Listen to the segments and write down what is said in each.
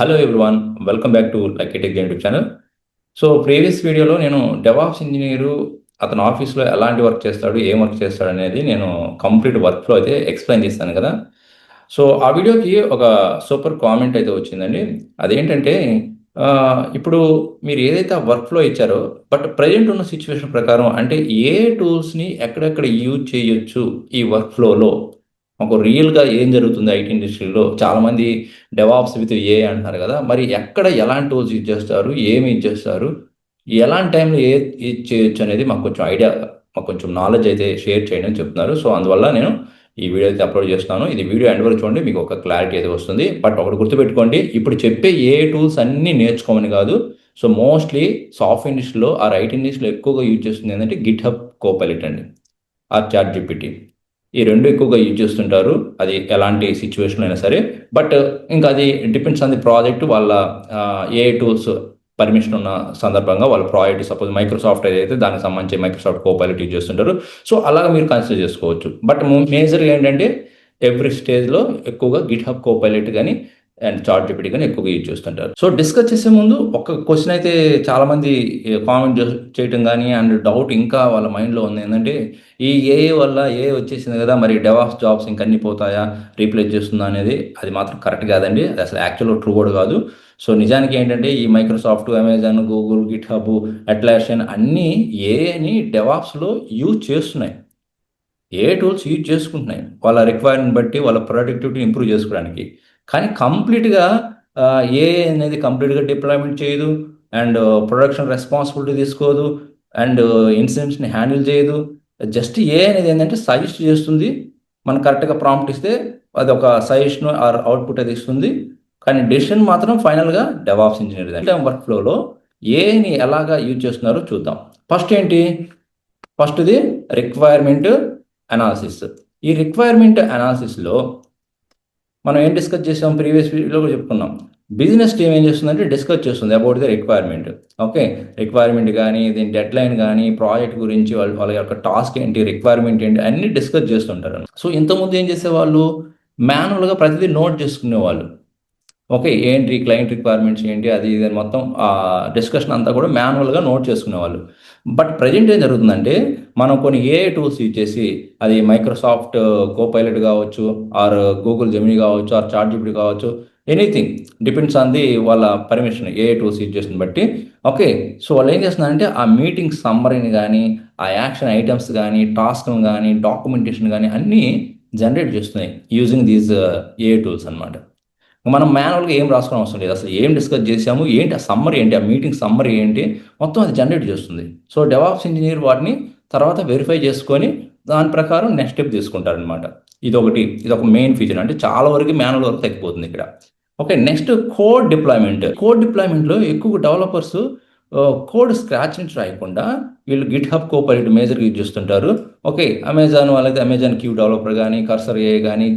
Hello everyone, welcome back to lucky tech YouTube channel. So previous వీడియోలో నేను DevOps engineer అతను ఆఫీస్లో ఎలాంటి వర్క్ చేస్తాడు, ఏం వర్క్ చేస్తాడు అనేది నేను కంప్లీట్ వర్క్ ఫ్లో అయితే ఎక్స్ప్లెయిన్ చేస్తాను కదా. సో ఆ వీడియోకి ఒక సూపర్ కామెంట్ అయితే వచ్చిందండి. అదేంటంటే ఇప్పుడు మీరు ఏదైతే ఆ వర్క్ ఫ్లో ఇచ్చారో, బట్ ప్రజెంట్ ఉన్న సిచ్యువేషన్ ప్రకారం అంటే ఏ టూల్స్ని ఎక్కడెక్కడ యూజ్ చేయొచ్చు ఈ వర్క్ ఫ్లోలో, ఒక రియల్గా ఏం జరుగుతుంది ఐటీ ఇండస్ట్రీలో. చాలామంది డెవాప్స్ విత్ ఏ అంటున్నారు కదా, మరి ఎక్కడ ఎలాంటి టూల్స్ యూజ్ చేస్తారు, ఏమి యూజ్ చేస్తారు, ఎలాంటి టైంలో యూజ్ చేయొచ్చు అనేది మాకు కొంచెం ఐడియా, మాకు కొంచెం నాలెడ్జ్ అయితే షేర్ చేయండి అని చెప్తున్నారు. సో అందువల్ల నేను ఈ వీడియో అయితే అప్లోడ్ చేస్తాను. ఇది వీడియో ఎండ్ వరకు చూడండి, మీకు ఒక క్లారిటీ అయితే వస్తుంది. బట్ ఒకటి గుర్తుపెట్టుకోండి, ఇప్పుడు చెప్పే ఏ టూల్స్ అన్నీ నేర్చుకోమని కాదు. సో మోస్ట్లీ సాఫ్ట్వేర్ ఇండస్ట్రీలో ఆర్ ఐటీ ఇండస్ట్రీలో ఎక్కువగా యూజ్ చేస్తుంది ఏంటంటే గిట్ హబ్ కోపైలట్ అండి, ఆర్ చాట్ జీపీటీ. ఈ రెండు ఎక్కువగా యూజ్ చేస్తుంటారు, అది ఎలాంటి సిచ్యువేషన్ అయినా సరే. బట్ ఇంకా అది డిపెండ్స్ ఆన్ ది ప్రాజెక్ట్, వాళ్ళ ఏ టూల్స్ పర్మిషన్ ఉన్న సందర్భంగా వాళ్ళ ప్రాజెక్ట్, సపోజ్ మైక్రోసాఫ్ట్ ఏదైతే దానికి సంబంధించి మైక్రోసాఫ్ట్ కోపైలట్ యూజ్ చేస్తుంటారు. సో అలాగా మీరు కన్సిడర్ చేసుకోవచ్చు. బట్ మేజర్గా ఏంటంటే ఎవ్రీ స్టేజ్లో ఎక్కువగా గిట్ హబ్ కోపైలట్ కానీ అండ్ చాట్ జీపీటీ కానీ ఎక్కువగా యూజ్ చేస్తుంటారు. సో డిస్కస్ చేసే ముందు ఒక క్వశ్చన్ అయితే చాలామంది కామెంట్ చేయటం కానీ అండ్ డౌట్ ఇంకా వాళ్ళ మైండ్లో ఉంది ఏంటంటే, ఈ ఏఐ వల్ల ఏఐ వచ్చేసింది కదా, మరి డెవాప్స్ జాబ్స్ ఇంకన్నీ పోతాయా, రీప్లేస్ చేస్తుందా అనేది. అది మాత్రం కరెక్ట్ కాదండి, అది అసలు యాక్చువల్గా ట్రూ కూడా కాదు. సో నిజానికి ఏంటంటే ఈ Microsoft, Amazon, Google, Git hub, అట్లాసియన్ అన్నీ ఏఐని డెవాప్స్లో యూజ్ చేస్తున్నాయి. ఏ టూల్స్ యూజ్ చేసుకుంటున్నాయి వాళ్ళ రిక్వైర్మెంట్ బట్టి, వాళ్ళ ప్రొడక్టివిటీ ఇంప్రూవ్ చేసుకోవడానికి. కానీ కంప్లీట్గా ఏఐ అనేది కంప్లీట్గా డిప్లాయ్మెంట్ చేయదు, అండ్ ప్రొడక్షన్ రెస్పాన్సిబిలిటీ తీసుకోదు, అండ్ ఇన్సిడెంట్స్ని హ్యాండిల్ చేయదు. జస్ట్ ఏఐ అనేది ఏంటంటే సజెస్ట్ చేస్తుంది, మనం కరెక్ట్గా ప్రాంప్ట్ ఇస్తే అది ఒక సజెషన్ ఆర్ అవుట్పుట్ అది ఇస్తుంది. కానీ డెసిషన్ మాత్రం ఫైనల్గా డెవాప్స్ ఇంజనీర్. అంటే వర్క్ ఫ్లోలో ఏఐని ఎలాగా యూజ్ చేస్తున్నారో చూద్దాం. ఫస్ట్ ఏంటి, ఫస్ట్ది రిక్వైర్మెంట్ అనాలిసిస్. ఈ రిక్వైర్మెంట్ అనాలిసిస్లో మనం ఏం డిస్కస్ చేసాం, ప్రీవియస్ వీడియోలో కూడా చెప్పుకున్నాం. బిజినెస్ టీమ్ ఏం చేస్తుందంటే డిస్కస్ చేస్తుంది about the requirement. Okay, requirement కానీ, దీని డెడ్ లైన్ కానీ, ప్రాజెక్ట్ గురించి, వాళ్ళ యొక్క టాస్క్ ఏంటి, రిక్వైర్మెంట్ ఏంటి అన్ని డిస్కస్ చేస్తుంటారు. సో ఇంతకుముందు ఏం చేసేవాళ్ళు, మాన్యువల్గా ప్రతిదీ నోట్ చేసుకునేవాళ్ళు. ఓకే, ఏంటి క్లయింట్ రిక్వైర్మెంట్స్ ఏంటి, అది ఇది మొత్తం డిస్కషన్ అంతా కూడా మాన్యువల్గా నోట్ చేసుకునేవాళ్ళు. బట్ ప్రజెంట్ ఏం జరుగుతుందంటే, మనం కొన్ని ఏఐ టూల్స్ యూజ్ చేసి, అది మైక్రోసాఫ్ట్ కోపైలట్ కావచ్చు, ఆర్ గూగుల్ జెమినీ కావచ్చు, ఆర్ చాట్ జీపీటీ కావచ్చు, ఎనీథింగ్ డిపెండ్స్ ఆన్ ది వాళ్ళ పర్మిషన్, ఏఐ టూల్స్ యూజ్ చేసిన బట్టి. ఓకే, సో వాళ్ళు ఏం చేస్తున్నారంటే ఆ మీటింగ్ సమ్మరీని కానీ, ఆ యాక్షన్ ఐటమ్స్ కానీ, టాస్క్ను కానీ, డాక్యుమెంటేషన్ కానీ అన్నీ జనరేట్ చేస్తున్నాయి యూజింగ్ దీస్ ఏఐ టూల్స్ అనమాట. మనం మాన్యువల్గా ఏం రాసుకోవడం అవసరం లేదు, అసలు ఏం డిస్కస్ చేసాము ఏంటి, ఆ సమ్మరీ ఏంటి, ఆ మీటింగ్ సమ్మరీ ఏంటి, మొత్తం అది జనరేట్ చేస్తుంది. సో డెవాప్స్ ఇంజనీర్ వాటిని తర్వాత వెరిఫై చేసుకొని దాని ప్రకారం నెక్స్ట్ స్టెప్ తీసుకుంటారనమాట. ఇది ఒక మెయిన్ ఫీచర్. అంటే చాలా వరకు మాన్యువల్ వర్క్ తగ్గిపోతుంది ఇక్కడ. Okay, next code deployment. Code డిప్లాయ్మెంట్లో ఎక్కువ డెవలపర్స్ కోడ్ స్క్రాచ్ నుంచి రాయకుండా వీళ్ళు గిట్ హబ్ కోపైలట్ మేజర్గా యూజ్ చేస్తుంటారు. ఓకే, అమెజాన్ వాళ్ళైతే అమెజాన్ క్యూ డెవలపర్ కానీ, కర్సర్ ఏ కానీ,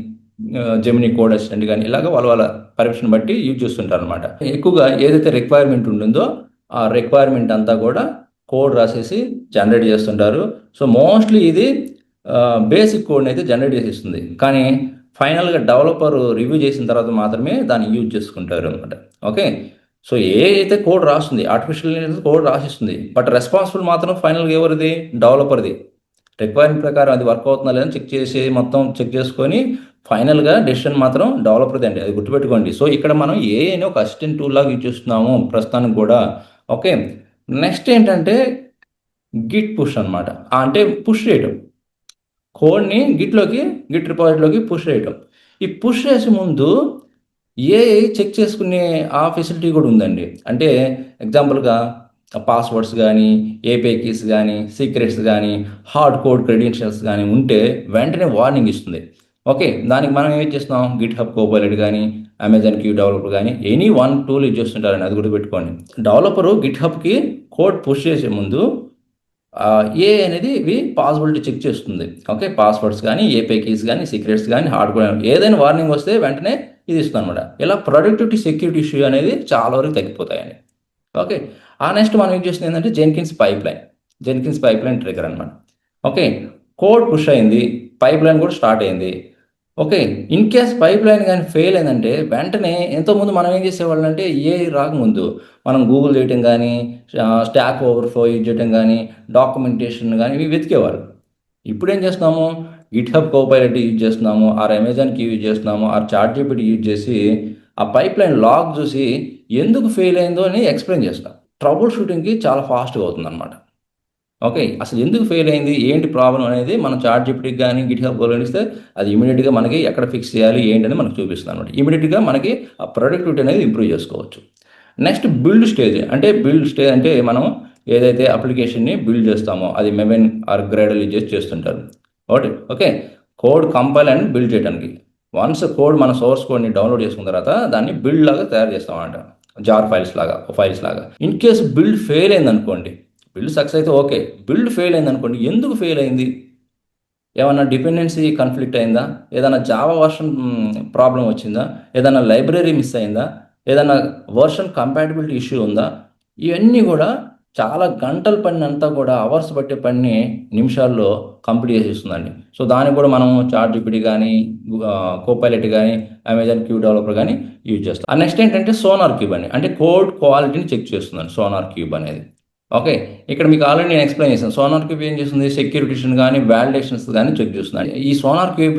జెమినీ కోడ్ అసిస్టెంట్ కానీ, ఇలాగ వాళ్ళ పర్మిషన్ బట్టి యూజ్ చేస్తుంటారు అనమాట. ఎక్కువగా ఏదైతే రిక్వైర్మెంట్ ఉంటుందో ఆ రిక్వైర్మెంట్ అంతా కూడా కోడ్ రాసేసి జనరేట్ చేస్తుంటారు. సో మోస్ట్లీ ఇది బేసిక్ కోడ్ని అయితే జనరేట్ చేసేస్తుంది, కానీ ఫైనల్గా డెవలపర్ రివ్యూ చేసిన తర్వాత మాత్రమే దాన్ని యూజ్ చేసుకుంటారు అనమాట. ఓకే, సో ఏ అయితే కోడ్ రాస్తుంది, ఆర్టిఫిషియల్ ఇంటెలిజెన్స్ కోడ్ రాసిస్తుంది, బట్ రెస్పాన్సిబుల్ మాత్రం ఫైనల్గా ఎవరిది, డెవలపర్ది. రిక్వైర్మెంట్ ప్రకారం అది వర్క్ అవుతుందా లేదని చెక్ చేసి, మొత్తం చెక్ చేసుకొని ఫైనల్గా డెసిషన్ మాత్రం డెవలపర్ది అండి, అది గుర్తుపెట్టుకోండి. సో ఇక్కడ మనం ఏఐని ఒక అసిస్టెంట్ టూల్ లాగా యూజ్ చేస్తున్నాము ప్రస్తుతానికి కూడా. ఓకే, నెక్స్ట్ ఏంటంటే గిట్ పుష్ అనమాట. అంటే పుష్ చేయటం, కోడ్ని గిట్ రిపాజిటరీలోకి పుష్ చేయటం. ఈ పుష్ చేసే ముందు ఏఐ చెక్ చేసుకునే ఆ ఫెసిలిటీ కూడా ఉందండి. అంటే ఎగ్జాంపుల్గా పాస్వర్డ్స్ కానీ, ఏపీఐ కీస్ కానీ, సీక్రెట్స్ కానీ, హార్డ్ కోడ్ క్రెడెన్షియల్స్ కానీ ఉంటే వెంటనే వార్నింగ్ ఇస్తుంది. ఓకే, దానికి మనం ఏం చేస్తున్నాం, గిట్ హబ్ కోపైలట్ కానీ, అమెజాన్ క్యూ డెవలపర్ కానీ ఎనీ వన్ టూల్ యూజ్ చేస్తుంటారని అది గుర్తుపెట్టుకోండి. డెవలపరు గిట్ హబ్కి కోడ్ పుష్ చేసే ముందు ఏ అనేది ఇవి పాసిబిలిటీ చెక్ చేస్తుంది. ఓకే, పాస్వర్డ్స్ కానీ, ఏపీఐ కీస్ కానీ, సీక్రెట్స్ కానీ, హార్డ్ కోడ్ ఏదైనా వార్నింగ్ వస్తే వెంటనే ఇది ఇస్తుంది అనమాట. ఇలా ప్రొడక్టివిటీ, సెక్యూరిటీ ఇష్యూ అనేది చాలా వరకు తగ్గిపోతాయండి. ఓకే, ఆ నెక్స్ట్ మనం యూజ్ చేస్తుంది ఏంటంటే జెన్కిన్స్ పైప్ లైన్ ట్రిగర్ అనమాట. ఓకే, కోడ్ పుష్ అయింది, పైప్ లైన్ కూడా స్టార్ట్ అయింది. ఓకే. ఇన్ కేస్ పైప్‌లైన్ గాని ఫెయిల్ అయిందంటే వెంటనే ఇంతకుముందు మనం ఏం చేసేవాళ్ళం అంటే ఏఐ రాకముందు మనం గూగుల్ చేయటం గానీ, స్టాక్ ఓవర్‌ఫ్లో యూజ్ చేయటం గానీ, డాక్యుమెంటేషన్ గానీ ఇవి వెతికేవాళ్ళు. ఇప్పుడేం చేస్తున్నాము గిట్‌హబ్ కోపైలట్ యూజ్ చేస్తున్నాము, ఆర్ అమెజాన్ కీ యూజ్ చేస్తున్నాము, ఆర్ చాట్‌జీపీటీ యూజ్ చేసి ఆ పైప్‌లైన్ లాగ్ చూసి ఎందుకు ఫెయిల్ అయిందో అని ఎక్స్‌ప్లెయిన్ చేస్తాం. ట్రబుల్ షూటింగ్‌కి చాలా ఫాస్ట్‌గా అవుతుందనమాట. ఓకే. అసలు ఎందుకు ఫెయిల్ అయింది? ఏంటి ప్రాబ్లమ్ అనేది మనం చాట్‌జీపీటీకి గాని, గిట్‌హబ్‌లో ఇస్తే అది ఇమ్మీడియేట్‌గా మనకి ఎక్కడ ఫిక్స్ చేయాలి, ఏంటని మనకు చూపిస్తుందనమాట. ఇమ్మీడియేట్‌గా మనకి ఆ ప్రొడక్టివిటీ అనేది ఇంప్రూవ్ చేసుకోవచ్చు. Next build stage. అంటే బిల్డ్ స్టేజ్ అంటే మనం ఏదైతే అప్లికేషన్‌ని బిల్డ్ చేస్తామో అది మెమెన్ ఆర్ గ్రేడల్ యూజ్ చేసి చేస్తుంటారు. ఒకటి okay. Code compile and build చేయడానికి. వన్స్ కోడ్ మన సోర్స్ కోడ్‌ని డౌన్‌లోడ్ చేసుకున్న తర్వాత దాన్ని బిల్డ్ లాగా తయారు చేస్తామన్నమాట. జార్ ఫైల్స్ లాగా. ఇన్ కేస్ బిల్డ్ ఫెయిల్ అయిందనుకోండి బిల్డ్ సక్సెస్ అయితే ఓకే. బిల్డ్ ఫెయిల్ అయిందనుకోండి. ఎందుకు ఫెయిల్ అయింది? ఏమన్నా డిపెండెన్సీ కాన్‌ఫ్లిక్ట్ అయిందా? ఏదన్నా జావా వర్షన్ ప్రాబ్లమ్ వచ్చిందా? ఏదన్నా లైబ్రరీ మిస్ అయిందా? ఏదన్నా వర్షన్ కంపాటిబిలిటీ ఇష్యూ ఉందా? ఇవన్నీ గూడా చాలా గంటలు పనంతా గూడా అవర్స్ పట్టే పనిని నిమిషాల్లో కంప్లీట్ చేసేస్తుందండి. సో, దానికి గూడా మనం చాట్‌జీపీటీ గానీ, కోపైలట్ గానీ, అమెజాన్ క్యూ డెవలపర్ గానీ యూజ్ చేస్తాం. నెక్స్ట్ ఏంటంటే సోనార్ క్యూబ్ అని. అంటే కోడ్ క్వాలిటీని చెక్ చేస్తుందండి సోనార్ క్యూబ్ అనేది. ఓకే. ఇక్కడ మీకు ఆల్రెడీ నేను ఎక్స్‌ప్లెయిన్ చేశాను. సోనార్ క్యూబ్ ఏం చేస్తుంది? సెక్యూరిటీస్‌ని గాని, వాలిడేషన్స్ గాని చెక్ చేస్తుంది. ఈ సోనార్ క్యూబ్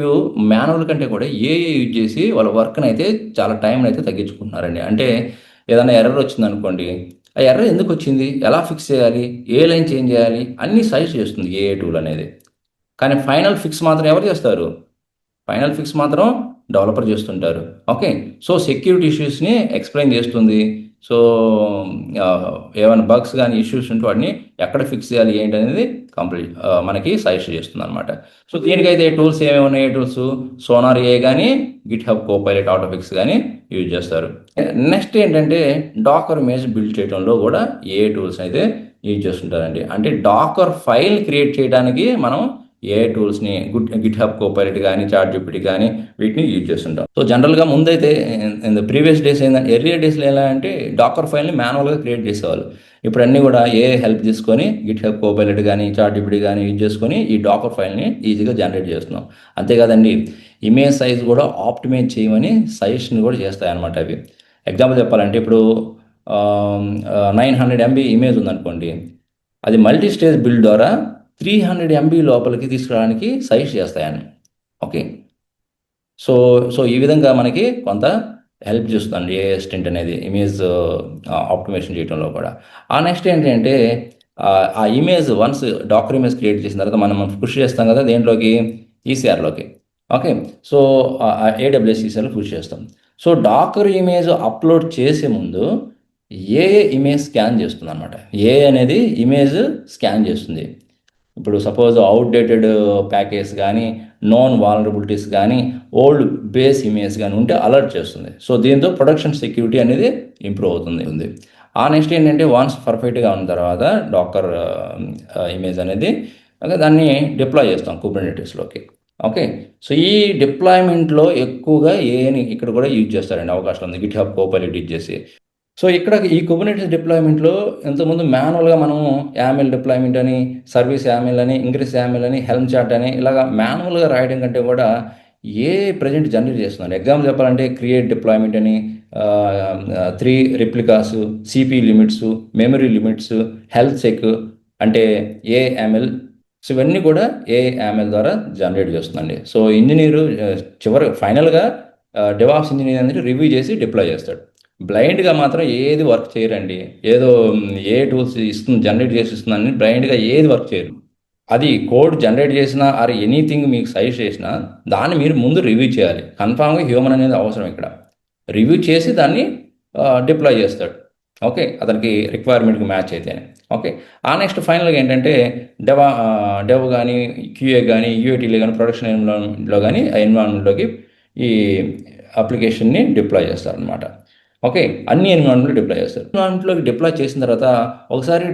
మాన్యువల్ కంటే కూడా ఏఐ యూజ్ చేసి వాళ్ళ వర్క్‌నైతే చాలా టైంనైతే తగ్గించుకుంటున్నారండి. అంటే ఏదైనా ఎర్రర్ వచ్చిందనుకోండి. ఆ ఎర్రర్ ఎందుకొచ్చింది? ఎలా ఫిక్స్ చేయాలి? ఏ లైన్ చేంజ్ చేయాలి? అన్నీ సజెస్ట్ చేస్తుంది ఏఐ టూల్ అనేది. కానీ ఫైనల్ ఫిక్స్ మాత్రం ఎవరు చేస్తారు? ఫైనల్ ఫిక్స్ మాత్రం డెవలపర్ చేస్తుంటారు. ఓకే. సో, సెక్యూరిటీ ఇష్యూస్‌ని ఎక్స్‌ప్లెయిన్ చేస్తుంది. సో, ఏమైనా బగ్స్ గాని, ఇష్యూస్ ఉంటే వాటిని ఎక్కడ ఫిక్స్ చేయాలి ఏంటనేది మనకి సజెస్ట్ చేస్తుందనమాట. సో, దీనికైతే టూల్స్ ఏమేమి ఉన్నాయి టూల్స్ సోనార్ ఏఐ గాని, గిట్‌హబ్ కోపైలట్ ఆటోఫిక్స్ గాని యూజ్ చేస్తారు. నెక్స్ట్ ఏంటంటే డాకర్ ఇమేజ్ బిల్డ్ చేయడంలో కూడా ఏఐ టూల్స్ అయితే యూజ్ చేస్తుంటారండి. అంటే డాకర్ ఫైల్ క్రియేట్ చేయడానికి మనం ఏఐ టూల్స్‌ని గిట్‌హబ్ కోపైలట్ గాని, చాట్‌జీపీటీ గాని వీటిని యూజ్ చేస్తుంటాం. సో, జనరల్‌గా ముందైతే ఇన్ ద ప్రీవియస్ డేస్ ఏందంటే ఎర్లియర్ డేస్‌లో ఎలా అంటే డాకర్ ఫైల్‌ని మాన్యువల్‌గా క్రియేట్ చేసేవాళ్ళు. ఇప్పుడన్నీ కూడా ఏఐ హెల్ప్ తీసుకొని గిట్‌హబ్ కోపైలట్ గాని, చాట్‌జీపీటీ గాని యూజ్ చేసుకొని ఈ డాకర్ ఫైల్‌ని ఈజీగా జనరేట్ చేస్తున్నాం. అంతే కాదండి ఇమేజ్ సైజ్ కూడా ఆప్టిమైజ్ చేయమని సజెషన్ కూడా చేస్తాయన్నమాట అవి. ఎగ్జాంపుల్ చెప్పాలంటే ఇప్పుడు 900 ఎంబీ ఇమేజ్ ఉందనుకోండి. అది మల్టీ స్టేజ్ బిల్డ్ ద్వారా 300 ఎంబీ లోపలికి తీసుకురావడానికి సజెస్ట్ చేస్తాయని. ఓకే. సో, ఈ విధంగా మనకి కొంత హెల్ప్ చేస్తుందండి ఏఐ అసిస్టెంట్ అనేది ఇమేజ్ ఆప్టిమేషన్ చేయడంలో కూడా. ఆ నెక్స్ట్ ఏంటి అంటే ఆ image once docker image create చేసిన తర్వాత మనం పుష్ చేస్తాం కదా దేంట్లోకి ఈసీఆర్‌లోకి. ఓకే. సో, ఏడబ్ల్యూఎస్ ఈసీఆర్‌లో పుష్ చేస్తాం. సో, డాకర్ ఇమేజ్ అప్‌లోడ్ చేసే ముందు ఏఐ ఇమేజ్ స్కాన్ చేస్తుందనమాట. ఏఐ అనేది ఇమేజ్ స్కాన్ చేస్తుంది. ఇప్పుడు సపోజ్ అవుట్‌డేటెడ్ ప్యాకేజ్ గానీ, నోన్ వల్నరబిలిటీస్ గానీ, ఓల్డ్ బేస్ ఇమేజ్ గానీ ఉంటే అలర్ట్ చేస్తుంది. సో, దీంతో ప్రొడక్షన్ సెక్యూరిటీ అనేది ఇంప్రూవ్ అవుతుంది. ఆ నెక్స్ట్ ఏంటంటే వన్స్ పర్ఫెక్ట్‌గా ఉన్న తర్వాత డాకర్ ఇమేజ్ అనేది దాన్ని డిప్లాయ్ చేస్తాం కుబర్నెటిస్‌లోకి. ఓకే. సో, ఈ డిప్లాయ్‌మెంట్‌లో ఎక్కువగా ఏఐని ఇక్కడ కూడా యూజ్ చేస్తారండి అవకాశం ఉంది. గిట్‌హబ్ కోపైలట్ యూజ్ చేసి. సో, ఇక్కడ ఈ కుబర్నెటిస్ డిప్లాయ్‌మెంట్‌లో ఇంతకుముందు మాన్యువల్‌గా మనము యామెల్ డిప్లాయ్‌మెంట్ అని, సర్వీస్ యామెల్ అని, ఇంగ్రెస్ యామెల్ అని, హెల్మ్ చార్ట్ అని ఇలాగ మాన్యువల్‌గా రాయడం కంటే కూడా ఏఐ ప్రెజెంట్ జనరేట్ చేస్తుందండి. ఎగ్జాంపుల్ చెప్పాలంటే క్రియేట్ డిప్లాయ్‌మెంట్ అని 3 replicas, CPU limits, memory limits, health check అంటే ఏఐఎంఎల్ సో, ఇవన్నీ కూడా ఏఐఎంఎల్ ద్వారా జనరేట్ చేస్తుందండి. సో, ఇంజినీరు ఫైనల్‌గా డెవాప్స్ ఇంజినీర్ అనేది రివ్యూ చేసి డిప్లాయ్ చేస్తాడు. బ్లైండ్‌గా మాత్రం ఏది వర్క్ చేయరండి. ఏదో ఏ టూల్స్ ఇస్తుంది జనరేట్ చేసి ఇస్తుందని బ్లైండ్‌గా ఏది వర్క్ చేయరు. అది కోడ్ జనరేట్ చేసినా ఆర్ ఎనీథింగ్ మీకు సజెస్ట్ చేసినా దాన్ని మీరు ముందు రివ్యూ చేయాలి. కన్ఫర్మ్‌గా హ్యూమన్ అనేది అవసరం ఇక్కడ. రివ్యూ చేసి దాన్ని డిప్లాయ్ చేస్తాడు. ఓకే. అతనికి రిక్వైర్మెంట్‌కి మ్యాచ్ అయితేనే. ఓకే. ఆ నెక్స్ట్ ఫైనల్‌గా ఏంటంటే డెవ్ గాని, క్యూఏ గాని, యూఏటీలో గాని, ప్రొడక్షన్ ఎన్విరాన్మెంట్‌లో గాని ఆ ఎన్విరాన్మెంట్‌లోకి ఈ అప్లికేషన్‌ని డిప్లాయ్ చేస్తారనమాట. ఓకే. అన్ని ఎన్విరాన్మెంట్‌లో డిప్లాయ్ చేస్తారు. ఎన్విరాన్మెంట్‌లోకి డిప్లాయ్ చేసిన తర్వాత ఒకసారి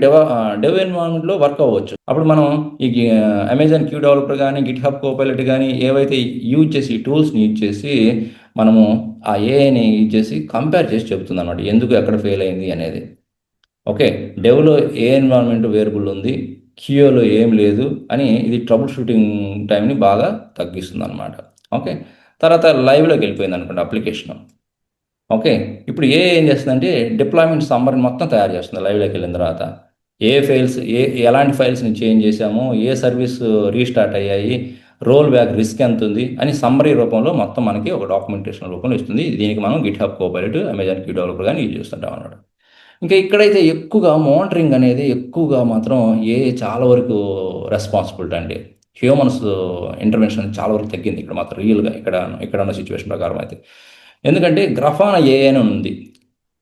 డెవ్ ఎన్విరాన్మెంట్‌లో వర్క్ అవ్వచ్చు. అప్పుడు మనం ఈ అమెజాన్ క్యూ డెవలపర్ గాని, గిట్‌హబ్ కోపైలట్ గాని ఏవైతే యూజ్ చేసి ఈ టూల్స్‌ని యూజ్ చేసి మనము ఆ ఏఐని యూజ్ చేసి కంపేర్ చేసి చెప్తుందనమాట. ఎందుకు ఎక్కడ ఫెయిల్ అయింది అనేది. ఓకే. డెవ్‌లో ఏ ఎన్విరాన్మెంట్ వేరియబుల్ ఉంది. క్యూఏలో ఏం లేదు అని ఇది ట్రబుల్ షూటింగ్ టైమ్‌ని బాగా తగ్గిస్తుందనమాట. ఓకే. తర్వాత లైవ్లోకి వెళ్ళిపోయింది అనుకోండి అప్లికేషన్. ఓకే. ఇప్పుడు ఏం చేస్తుందంటే డిప్లాయ్మెంట్ సమ్మరీని మొత్తం తయారు చేస్తుంది లైవ్‌లోకి వెళ్ళిన తర్వాత. ఏ ఫైల్స్ ఎలాంటి ఫైల్స్‌ని చేంజ్ చేశాము, ఏ సర్వీస్ రీస్టార్ట్ అయ్యాయి, రోల్ బ్యాక్ రిస్క్ ఎంతుంది అని సమ్మరీ రూపంలో మొత్తం మనకి ఒక డాక్యుమెంటేషన్ రూపంలో ఇస్తుంది. దీనికి మనం GitHub Copilot, Amazon Q developer గాని యూజ్ చేస్తుంటాం అన్నమాట. ఇంకా ఇక్కడైతే ఎక్కువగా మానిటరింగ్ అనేది ఎక్కువగా మాత్రం చాలా వరకు రెస్పాన్సిబిలిటీ అండి. హ్యూమన్స్ ఇంటర్వెన్షన్ చాలా వరకు తగ్గింది ఇక్కడ మాత్రం రియల్‌గా ఇక్కడున్న సిట్యుయేషన్ ప్రకారం అయితే. ఎందుకంటే గ్రఫానా ఏఐ అని ఉంది.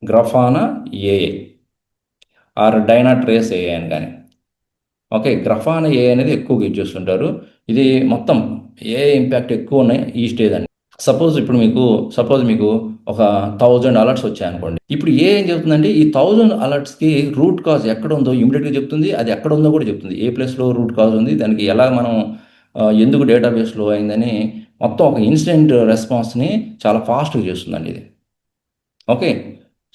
గ్రఫానా ఏఐ ఆర్ డైనాట్రేస్ ఏఐ అని గాని. ఓకే. గ్రఫానా ఏఐ అనేది ఎక్కువగా యూజ్ చేస్తుంటారు. ఇది మొత్తం ఏఐ ఇంపాక్ట్ ఎక్కువున్నాయి ఈ స్టేజ్ అండి. సపోజ్ మీకు ఒక 1000 అలర్ట్స్ వచ్చాయనుకోండి. ఇప్పుడు ఏఐ ఏం చెప్తుందంటే ఈ 1000 అలర్ట్స్‌కి రూట్ కాజ్ ఎక్కడుందో ఇమ్మీడియేట్‌గా చెప్తుంది. అది ఎక్కడుందో కూడా చెప్తుంది. ఏ ప్లేస్‌లో రూట్ కాజ్ ఉంది. దానికి ఎలా మనం ఎందుకు డేటాబేస్ స్లో అయిందని మొత్తం ఒక ఇన్సిడెంట్ రెస్పాన్స్‌ని చాలా ఫాస్ట్‌గా చేస్తుందండి ఇది. ఓకే.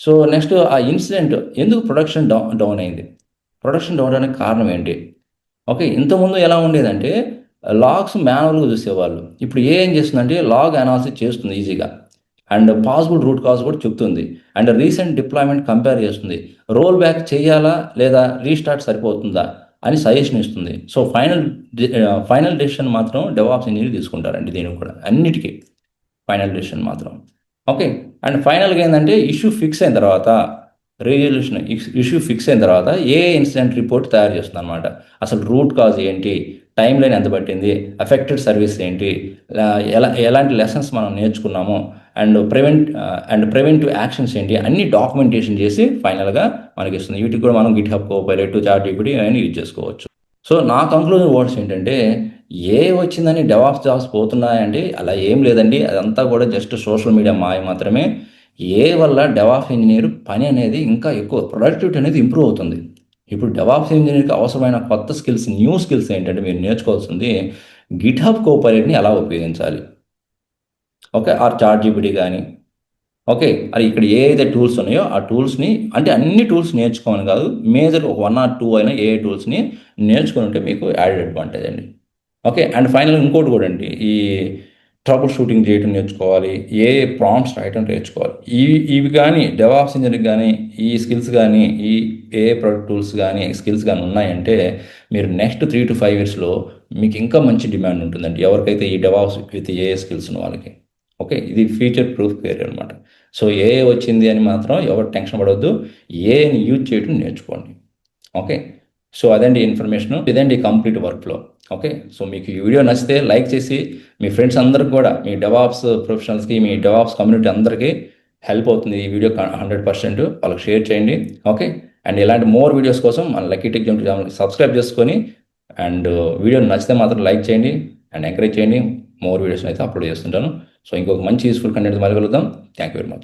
సో, నెక్స్ట్ ఆ ఇన్సిడెంట్ ఎందుకు ప్రొడక్షన్ డౌన్ అయింది? ప్రొడక్షన్ డౌన్ అవ్వడానికి కారణం ఏంటి? ఓకే. ఇంతకుముందు ఎలా ఉండేదంటే లాగ్స్ మాన్యువల్‌గా చూసేవాళ్ళు. ఇప్పుడు ఏం చేస్తుందంటే లాగ్ అనాలిసిస్ చేస్తుంది ఈజీగా. అండ్ పాసిబుల్ రూట్ కాజ్ కూడా చెప్తుంది. అండ్ రీసెంట్ డిప్లాయ్మెంట్ కంపేర్ చేస్తుంది. రోల్ బ్యాక్ చేయాలా? లేదా రీస్టార్ట్ సరిపోతుందా? అని సజెషన్ ఇస్తుంది. సో, ఫైనల్ డెసిషన్ మాత్రం డెవాప్స్ ఇంజినీర్ తీసుకుంటారండి దీనికి కూడా. అన్నిటికి ఫైనల్ డెసిషన్ మాత్రం. ఓకే. అండ్ ఫైనల్‌గా ఏందంటే ఇష్యూ ఫిక్స్ అయిన తర్వాత ఇష్యూ ఫిక్స్ అయిన తర్వాత ఇన్సిడెంట్ రిపోర్ట్ తయారు చేస్తుందనమాట. అసలు రూట్ కాజ్ ఏంటి? టైమ్ లైన్ ఎంత పట్టింది? అఫెక్టెడ్ సర్వీస్ ఏంటి? ఎలాంటి లెసన్స్ మనం నేర్చుకున్నాము? అండ్ ప్రివెంటివ్ యాక్షన్స్ ఏంటి? అన్నీ డాక్యుమెంటేషన్ చేసి ఫైనల్‌గా మనకిస్తుంది. వీటికి కూడా మనం గిట్‌హబ్ కోపైలట్, చాట్‌జీపీటీ అవన్నీ యూజ్ చేసుకోవచ్చు. సో, నా కంక్లూజన్ వర్డ్స్ ఏంటంటే వచ్చిందని డెవాప్స్ జాబ్స్ పోతున్నాయండి. అలా ఏం లేదండి. అదంతా కూడా జస్ట్ సోషల్ మీడియా మాయ మాత్రమే. వల్ల డెవాప్స్ ఇంజినీర్ పని అనేది ఇంకా ఎక్కువ ప్రొడక్టివిటీ అనేది ఇంప్రూవ్ అవుతుంది. ఇప్పుడు డెవాప్స్ ఇంజినీర్‌కి అవసరమైన కొత్త స్కిల్స్, న్యూ స్కిల్స్ ఏంటంటే మీరు నేర్చుకోవాల్సింది గిట్‌హబ్ కోపైలట్‌ని ఎలా ఉపయోగించాలి? ఓకే. ఆర్ చాట్‌జీపీటీ గాని, ఓకే. అది ఇక్కడ ఏదైతే టూల్స్ ఉన్నాయో ఆ టూల్స్‌ని అంటే అన్ని టూల్స్ నేర్చుకోమని కాదు. మేజర్ ఒక 1 ఆర్ 2 అయినా ఏఐ టూల్స్‌ని నేర్చుకొనుంటే మీకు యాడెడ్ అడ్వాంటేజ్ అండి. ఓకే. అండ్ ఫైనల్‌గా ఇంకోటి కూడా అండి. ట్రబుల్ షూటింగ్ చేయటం నేర్చుకోవాలి. ప్రాంప్ట్స్ రాయటం నేర్చుకోవాలి. ఇవి గాని డెవాప్స్ ఇంజినీర్‌కి గాని, ఈ స్కిల్స్ గాని, ఈ ఏఐ ప్రొడక్ట్ టూల్స్ గాని, స్కిల్స్ గాని ఉన్నాయంటే మీరు నెక్స్ట్ 3-5 ఇయర్స్‌లో మీకు ఇంకా మంచి డిమాండ్ ఉంటుందండి. ఎవరికైతే ఈ డెవాప్స్ విత్ ఏఐ స్కిల్స్ ఉన్న వాళ్ళకి. ఓకే. ఇది ఫ్యూచర్ ప్రూఫ్ కెరీర్ అనమాట. సో, ఏఐ వచ్చింది అని మాత్రం ఎవరు టెన్షన్ పడొద్దు. ఏఐని యూజ్ చేయటం నేర్చుకోండి. ఓకే. సో, అదండి ఇన్ఫర్మేషను. ఇదండి complete work flow. Okay. So, మీకు ఈ వీడియో నచ్చితే లైక్ చేసి మీ ఫ్రెండ్స్ అందరికి కూడా మీ డెవాప్స్ ప్రొఫెషనల్స్‌కి, మీ డెవాప్స్ కమ్యూనిటీ అందరికీ హెల్ప్ అవుతుంది ఈ వీడియో 100% వాళ్ళకి షేర్ చేయండి. ఓకే. అండ్ ఇలాంటి మోర్ వీడియోస్ కోసం మన లక్కీ టెక్ జంప్ ఛానెల్‌కి సబ్స్క్రైబ్ చేసుకొని అండ్ వీడియో నచ్చితే మాత్రం లైక్ చేయండి అండ్ ఎంకరేజ్ చేయండి. మోర్ వీడియోస్‌ని అయితే అప్లోడ్ చేస్తుంటాను. సో, ఇంకొక మంచి యూజ్‌ఫుల్ కంటెంట్‌తో మళ్ళీ కలుద్దాం. Thank you very much.